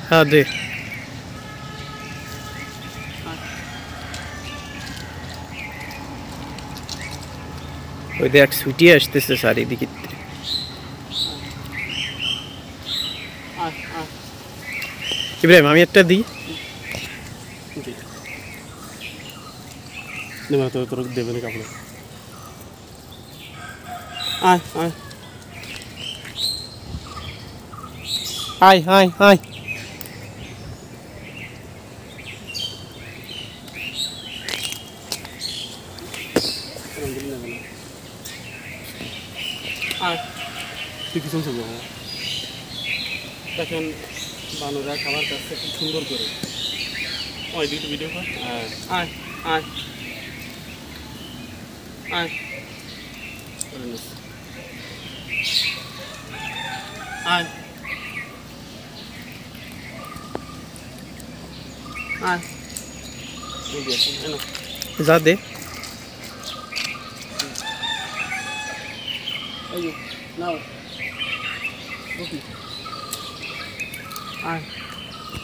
হ্যাঁ দে। ওই দেখ ছুটি আসতেছে চারিদিকে। ইব্রাহিম আমি একটা দিই। তোর দেবে না কাপড়। আয় আয় আয় আয় আয়। তুই কিছু চলবে না। দেখেন বানরা খাবার কাছে খুব সুন্দর করে। ওই দুটো ভিডিও কর। আয় আয় আয় আয় আয় যা দে।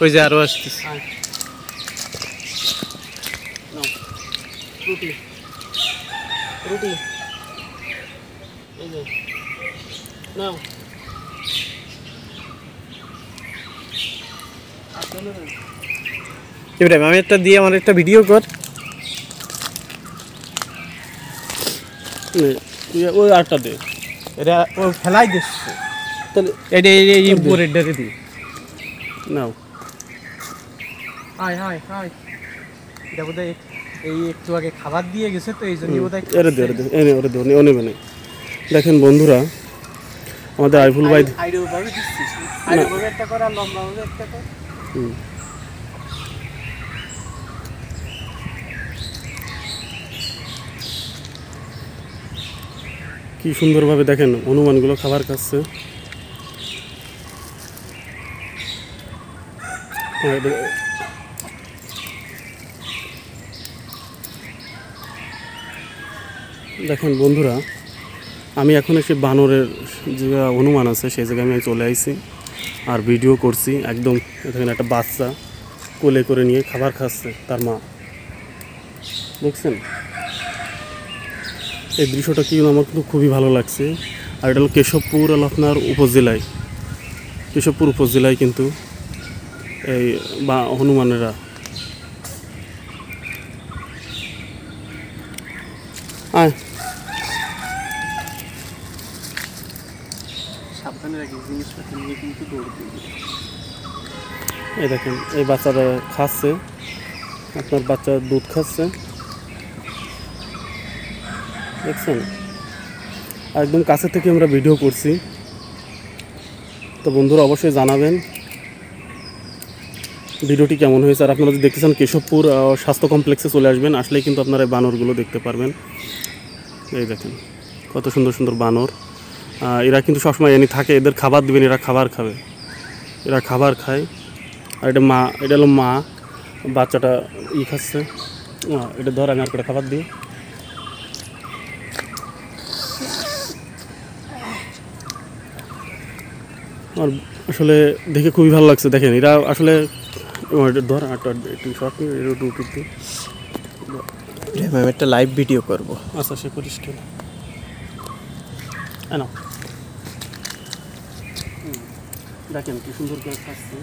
ওই যে আরো আসতেছে। রুটি রুটি নাও। ইব্রাহিম আমি একটা দিয়ে আমার একটা ভিডিও কর। ওই আটটা দে। এটা ও ফেলাই দিচ্ছে। তাহলে এটা এই উপরের ডাকে দি। নাও। Hi hi hi. এটা বোধহয় এই একটু আগে খাবার দিয়ে গেছে তো এই জন্য বোধহয়। দেখেন বন্ধুরা আমাদের আইফুল ভাই আইডিওভাবে দিচ্ছিস। আইডিওভাবে একটা কর আর লম্বাভাবে একটা কর। কি সুন্দরভাবে দেখেন হনুমানগুলো খাবার খাচ্ছে। দেখেন বন্ধুরা আমি এখন এসে বানরের যে হনুমান আছে সেই জায়গায় আমি চলে আসছি আর ভিডিও করছি। একদম এখানে একটা বাচ্চা কোলে করে নিয়ে খাবার খাচ্ছে তার মা। দেখছেন এই দৃশ্যটা কি আমার কিন্তু খুবই ভালো লাগছে। আর এটা হলো কেশবপুর হলো আপনার উপজেলায়, কেশবপুর উপজেলায় কিন্তু এই বা হনুমানেরা। আয় সাবধানে রাখি জিনিসপত্র নিয়ে কিন্তু দৌড় দিবি। এই দেখেন এই বাচ্চাটা খাচ্ছে, আপনার বাচ্চা দুধ খাচ্ছে দেখছেন। আর একদম কাছে থেকে আমরা ভিডিও করছি। তো বন্ধুরা অবশ্যই জানাবেন ভিডিওটি কেমন হয়েছে। আর আপনারা যদি দেখতে চান কেশবপুর স্বাস্থ্য কমপ্লেক্সে চলে আসবেন, আসলেই কিন্তু আপনারা এই বানরগুলো দেখতে পারবেন। এই দেখেন কত সুন্দর সুন্দর বানর। এরা কিন্তু সবসময় এনে থাকে, এদের খাবার দেবেন, এরা খাবার খাবে, এরা খাবার খায়। আর এটা মা, এটা হলো মা, বাচ্চাটা খাচ্ছে। এটা ধর আমি আর কটা খাবার দিই। আর আসলে দেখে খুবই ভালো লাগছে। দেখেন এরা আসলে ধর একটু শর্ট আমি একটা লাইভ ভিডিও করব। আচ্ছা সে করিস কেন না। দেখেন কি সুন্দর করে খাচ্ছে।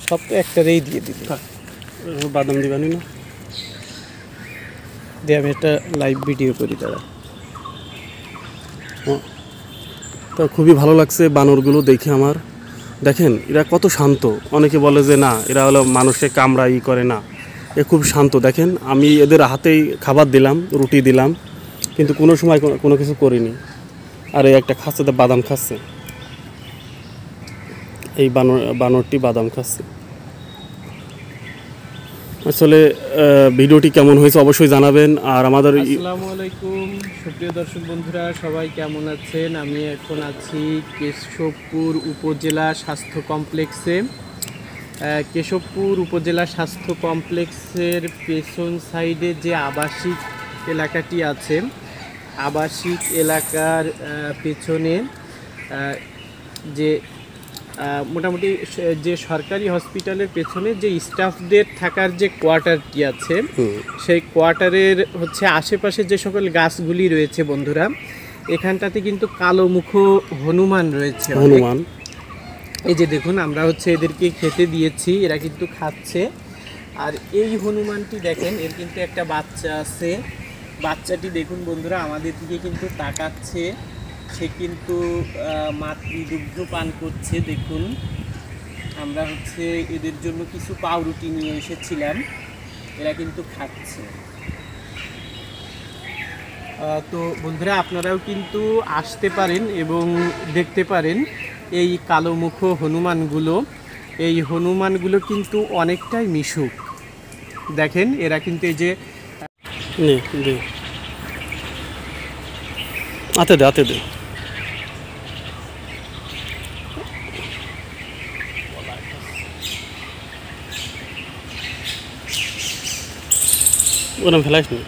সব তো একটাতেই দিয়ে দিবি। বাদাম দিবানি না দিয়ে আমি একটা লাইভ ভিডিও করি তারা। তো খুবই ভালো লাগছে বানরগুলো দেখে আমার। দেখেন এরা কত শান্ত। অনেকে বলে যে না এরা হলো মানুষে কামড়া করে না, এ খুব শান্ত। দেখেন আমি এদের হাতেই খাবার দিলাম, রুটি দিলাম, কিন্তু কোনো সময় কোনো কিছু করিনি। আর এই একটা খাচ্ছে তো বাদাম খাচ্ছে, এই বানরটি বাদাম খাচ্ছে। আসলে ভিডিওটি কেমন হয়েছে অবশ্যই জানাবেন। আর আমাদের আসসালামু আলাইকুম সুপ্রিয় দর্শক বন্ধুরা, সবাই কেমন আছেন? আমি এখন আছি কেশবপুর উপজেলা স্বাস্থ্য কমপ্লেক্সে। কেশবপুর উপজেলা স্বাস্থ্য কমপ্লেক্সের পেছন সাইডে যে আবাসিক এলাকাটি আছে আবাসিক এলাকার পেছনে যে মোটামুটি যে সরকারি হসপিটালের পেছনে যে স্টাফদের থাকার যে কোয়ার্টারটি আছে, সেই কোয়ার্টারের হচ্ছে আশেপাশে যে সকল গাছগুলি রয়েছে বন্ধুরা, এখানটাতে কিন্তু কালো মুখ হনুমান রয়েছে। হনুমান, এই যে দেখুন, আমরা হচ্ছে এদেরকে খেতে দিয়েছি, এরা কিন্তু খাচ্ছে। আর এই হনুমানটি দেখেন, এর কিন্তু একটা বাচ্চা আছে। বাচ্চাটি দেখুন বন্ধুরা, আমাদের দিকে কিন্তু তাকাচ্ছে। সে কিন্তু মাতৃদুগ্ধ পান করছে। দেখুন, আমরা হচ্ছে এদের জন্য কিছু পাউরুটি নিয়ে এসেছিলাম, এরা কিন্তু খাচ্ছে। তো বন্ধুরা, আপনারাও কিন্তু আসতে পারেন এবং দেখতে পারেন এই কালো মুখ হনুমানগুলো। এই হনুমানগুলো কিন্তু অনেকটাই মিশুক। দেখেন, এরা কিন্তু এই যে হাতে দে ওরম ফেলাইস নি।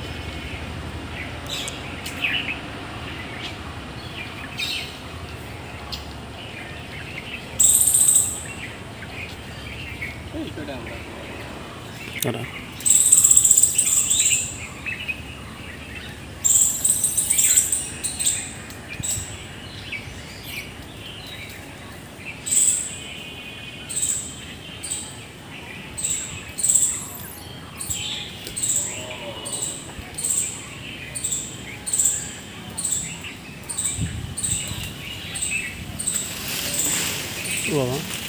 বাবা